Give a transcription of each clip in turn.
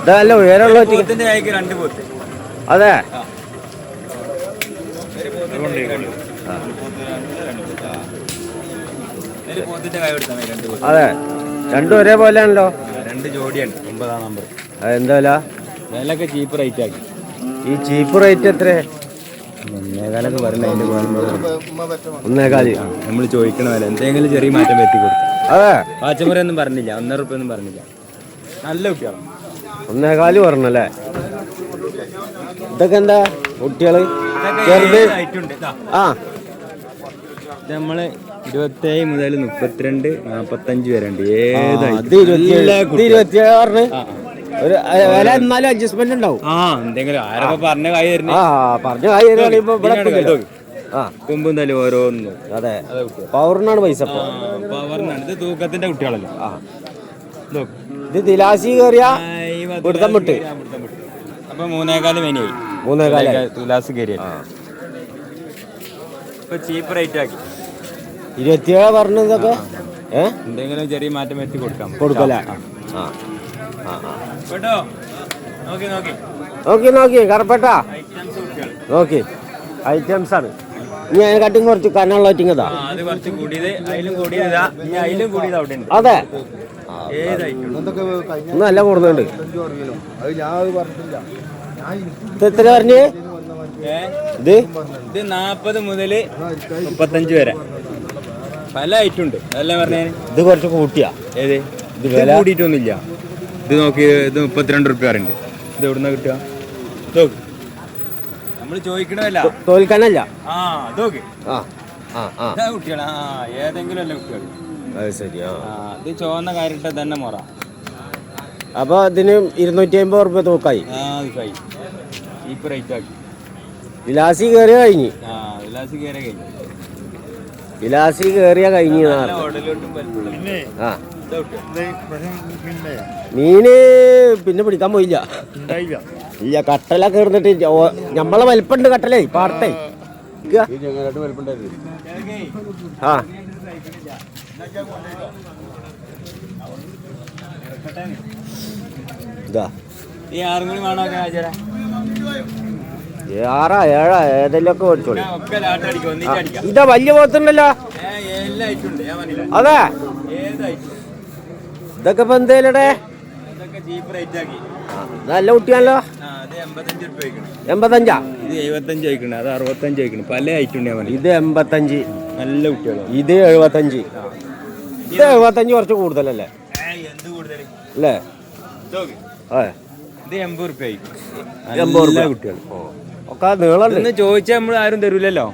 ഇതല്ല ഉയരമുള്ള അതെ അതെ രണ്ടും ഒരേപോലെയാണല്ലോ. രണ്ട് ജോഡിയാണ് 9-ാം നമ്പർ. അതെന്താ വിലയൊക്കെ ചീപ്പ് റേറ്റ് ആക്കി. ഈ ചീപ്പ് റേറ്റ് എത്ര? 1.25 പറഞ്ഞ അതിന്റെ 1.25 നമ്മൾ ചോദിക്കണ വില എന്തെങ്കിലും ചെറിയ മാറ്റം പറ്റി കൊടുത്തു. അതെ പാച്ചമുറയൊന്നും പറഞ്ഞില്ല, 1.5 റുപ്യ ഒന്നും പറഞ്ഞില്ല. നല്ല കുട്ടികളാണ്. 1.25 പറഞ്ഞല്ലേ. ഇതൊക്കെ എന്താ കുട്ടികള് ചെറുത്? ആ നമ്മള് 27 മുതൽ 32, 45 വരെ ഉണ്ട്. വില എന്നാലും അഡ്ജസ്റ്റ്മെന്റ് ഉണ്ടാവും. എന്തെങ്കിലും ആരൊക്കെ പറഞ്ഞ കായ് തരുന്നു. പറഞ്ഞ കായ് കൊമ്പും തലും ഓരോന്നും. അതെ പവറിനാണ് പൈസ. പവറിനാണ്. ഇത് തൂക്കത്തിന്റെ കുട്ടികളല്ലേ. ഇത് തിലാശി കയറിയ പിടുത്തം വിട്ട്. അപ്പൊ 3.25 മേനിയായി. 3.25 തുലാസ് കയറിയ ഇപ്പൊ ചീപ്പ് റേറ്റ് ആക്കി. 27 പറഞ്ഞതൊക്കെ എന്തെങ്കിലും ചെറിയ മാറ്റം വരുത്തി കൊടുക്കല. നോക്കി കറപ്പട്ട നോക്കി ഐറ്റംസ് ആണ്. ഇനി അതിനെ കട്ടിങ് കുറച്ച് കനുള്ള ഐറ്റിങ്ങതാ. അതെ നല്ല കൂടുന്നുണ്ട്. ഇത് എത്ര പറഞ്ഞ്? ഇത് 40 മുതൽ 35 വരെ പല ഐറ്റം ഉണ്ട്. അതെല്ലാം പറഞ്ഞേ. ഇത് കുറച്ച് കൂട്ടിയാ. ഏത് ഇത് വില കൂടിയിട്ടൊന്നുമില്ല. ഇത് നോക്കി, ഇത് 32 റുപ്യ ഉണ്ട്. ഇത് എവിടുന്ന കിട്ടുക? നമ്മള് ചോദിക്കണമല്ല, തോൽക്കാനല്ല. കുട്ടികളാ ഏതെങ്കിലും അല്ല കുട്ടികൾ. അത് ശരി. ഇത് ചുവന്ന കാര്യട്ട തന്നെ മുറ. അപ്പൊ ഇതിന് 250 റുപ്യ തൂക്കായി. ചീപ്പ് റേറ്റ് ആക്കി. വിലാസി കയറിയ കഴിഞ്ഞ്. വിലാസി കയറിയ കഴിഞ്ഞ്. മീന് പിന്നെ പിടിക്കാൻ പോയില്ല. ഇല്ല കട്ടലൊക്കെ ഇരുന്നിട്ട് നമ്മളെ വലിപ്പുണ്ട് കട്ടലേ പാടത്തെ. ഇതാ 6 7 ഏതെല്ലാം ഒക്കെ മേടിച്ചോളൂ. ഇതാ വലിയ പോത്തുണ്ടല്ലോ. അതെ ഇതൊക്കെ ഇപ്പൊ എന്തേലടെ നല്ല കുട്ടിയാണല്ലോ. 85. ഇത് 75 അത് 65 പല ഐറ്റം. ഇത് 85 നല്ല കുട്ടികളോ. ഇത് 75. ഇത് 75 കുറച്ച് കൂടുതലല്ലേ അല്ലേ? ഇത് 80 റുപ്യ. 80 കുട്ടികൾ ഒക്കെ നീളം ചോദിച്ചാൽ നമ്മൾ ആരും തരൂലല്ലോ.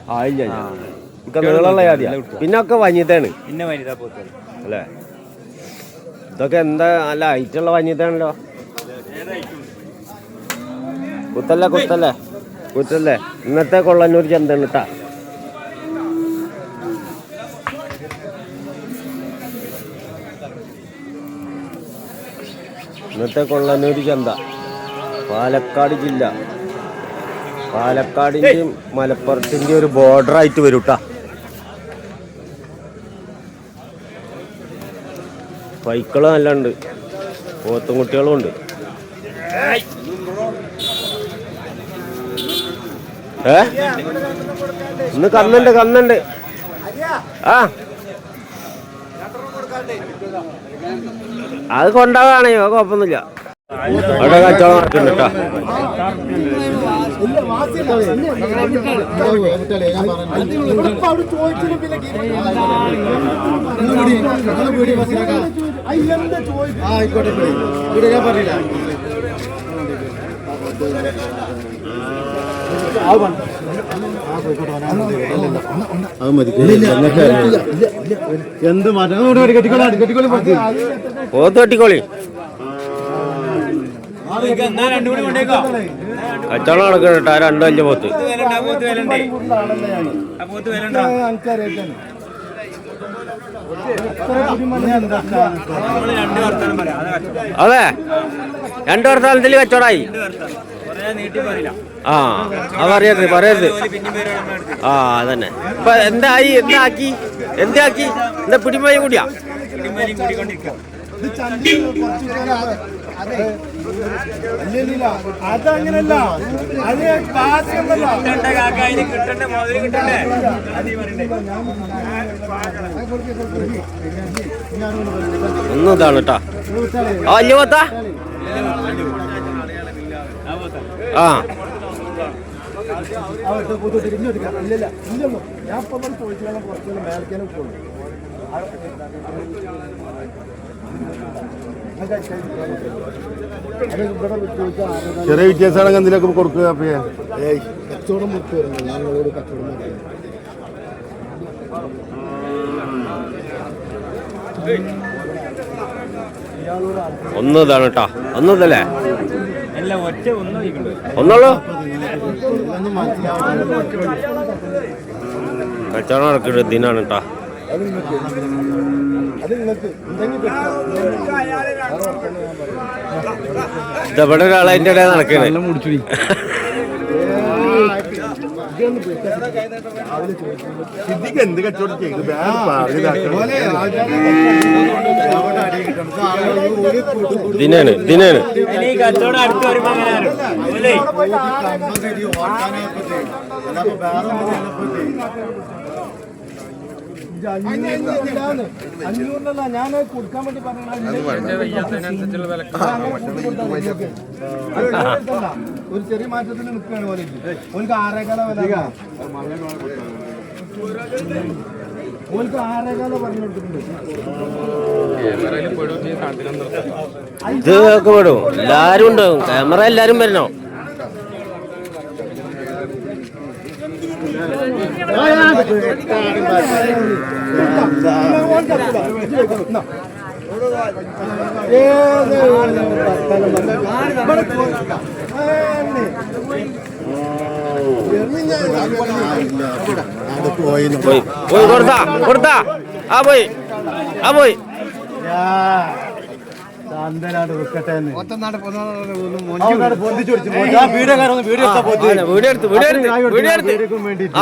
നീളമുള്ള ജാതിയാ. പിന്നെ ഒക്കെ വനിതാണ്. പിന്നെ വനിതാ പോത്തുകൾ അല്ലേ? ഇതൊക്കെ എന്താ നല്ല ഹൈറ്റുള്ള വനിതാണല്ലോ. കുത്തല്ലേ ഇന്നത്തെ കൊള്ളന്നൂർ ചന്തയാണ് കേട്ടാ. ഇന്നത്തെ കൊള്ളന്നൂർ ചന്ത പാലക്കാട് ജില്ല. പാലക്കാടിൻ്റെയും മലപ്പുറത്തിൻ്റെയും ഒരു ബോർഡർ ആയിട്ട് വരും കേട്ടാ. പൈക്കളും നല്ല ഉണ്ട്, പോത്തും കുട്ടികളും ഉണ്ട്. ഇന്ന് കന്നുണ്ട്. അത് കൊണ്ടാവാണേ കുഴപ്പമൊന്നുമില്ല. അവിടെ കച്ചവടം നടക്കുന്നുണ്ട് കേട്ടോ. എന്ത് മാറ്റം കെട്ടിക്കോളി പോത്ത് കെട്ടിക്കോളി. കച്ചവടം നടക്കട്ടോ. 2 വലിയ പോത്ത്. അതെ 2 വർഷത്തിൽ കച്ചവടമായി. പറയരുത്. അതന്നെ. ഇപ്പൊ എന്താക്കി എന്താ പിടിമയും കൂടിയാ. അതങ്ങനല്ല അത് കിട്ടണ്ട കാക്ക, അതിന് കിട്ടണ്ട, മുതല് കിട്ടണ്ടേ? ഒന്നും ഇതാണ് കേട്ടാ. ആ വലിയ പോത്താ. ആ ചെറിയ വ്യത്യാസമാണെങ്കിൽ എന്തിനൊക്കെ കൊടുക്കുക? കച്ചവടം മുറിച്ച് വരുന്നത് ഞങ്ങളോട് കച്ചവടം ഒന്നും ഇതാണ് കേട്ടാ. ഒന്നല്ലേ അല്ല, ഒറ്റ ഒന്നും ഒന്നുള്ളൂ. കച്ചവടം നടക്കുന്ന ദിനാണ് കേട്ടാ. ഇതെവിടെ ഒരാൾ അതിൻ്റെ ഇടയിൽ നടക്കണേ. എന്ത് കച്ചവടം ചെയ്തു? ദിനാണ് ദിനാണ്. ഈ കച്ചവടം അടുത്ത് വരുമ്പോ അങ്ങനെയാണ്. അഞ്ഞൂറിനല്ല ഞാൻ കൊടുക്കാൻ വേണ്ടി പറഞ്ഞ ഒരു ചെറിയ മാറ്റത്തിൽ നിൽക്കുകയാണ് പോലെ ഓൾക്ക് 6.25 വില, ഓൾക്ക് 6.25 പറഞ്ഞു കൊടുത്തിട്ടുണ്ട്. ഇതൊക്കെ പെടും. എല്ലാരും ഉണ്ടാവും. ക്യാമറ എല്ലാരും വരണോ? പോയി പോയി കൊടുത്താ കൊടുത്താ. ആ പോയി ആ പോയി.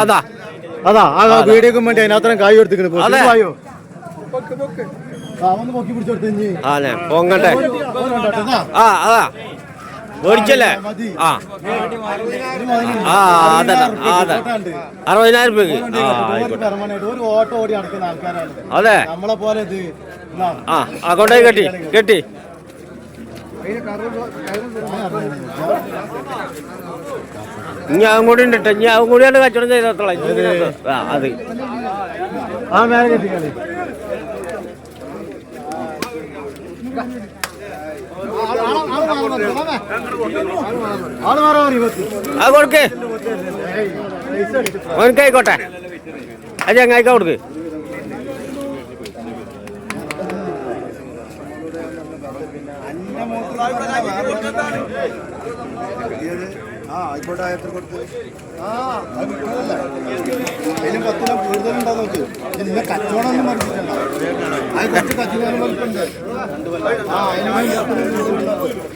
അതാ അതാ ആ വീഡിയോക്കും വേണ്ടി അതിനകത്തരം കായ് എടുത്തിക്കണോ? ആനെ പൊങ്ങട്ടെ. ആ അതാ മേടിച്ചല്ലേ? ആ ആ അതെ അതെ 60,000 രൂപയ്ക്ക്. ആ ആയിക്കോട്ടെ. ഒരു ഓട്ടോ ഓടി നടക്കുന്ന ആൾക്കാരാണ് അതെ നമ്മളെ പോലെ. ആ ആ കൊണ്ടുപോയി കെട്ടി കെട്ടി. ഞാൻ കൂടി ഉണ്ട് കേട്ടോ. ഞാൻ കൂടിയാണ് കച്ചവടം ചെയ്തോളാം. അത് ആ മേലെ കെട്ടിക്കളി. ആ കൊടുക്കേ. ഓനക്കായിക്കോട്ടെ. അത് ചങ്ങായിക്ക കൊടുക്ക്.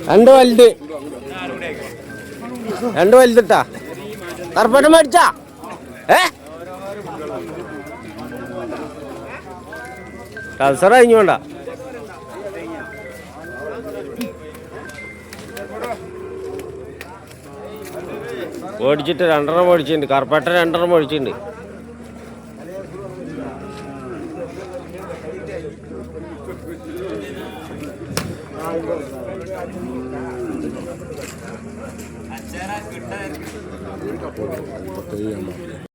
രണ്ട് വലുത് രണ്ട് വലുതിട്ടാ. കറുപ്പട്ടം മേടിച്ചാ? ട്രാൻസ്ഫർ കഴിഞ്ഞോണ്ട. മേടിച്ചിട്ട് 2 മേടിച്ചിട്ടുണ്ട്. കറുപ്പട്ട 2 മേടിച്ചിട്ടുണ്ട്. കിട്ടാൻ